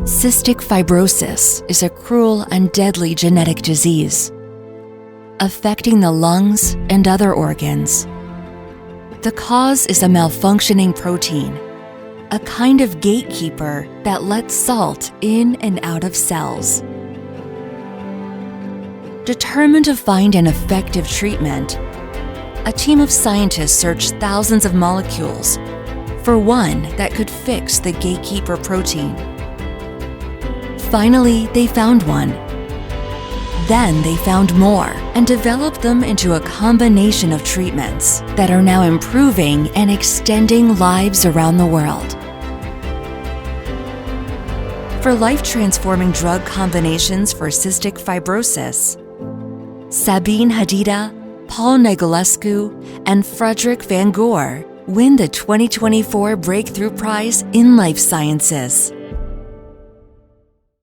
Cystic fibrosis is a cruel and deadly genetic disease, affecting the lungs and other organs. The cause is a malfunctioning protein, a kind of gatekeeper that lets salt in and out of cells. Determined to find an effective treatment, a team of scientists searched thousands of molecules for one that could fix the gatekeeper protein. Finally, they found one. Then they found more and developed them into a combination of treatments that are now improving and extending lives around the world. For life-transforming drug combinations for cystic fibrosis, Sabine Hadida, Paul Negulescu, and Fredrick Van Goor win the 2024 Breakthrough Prize in Life Sciences.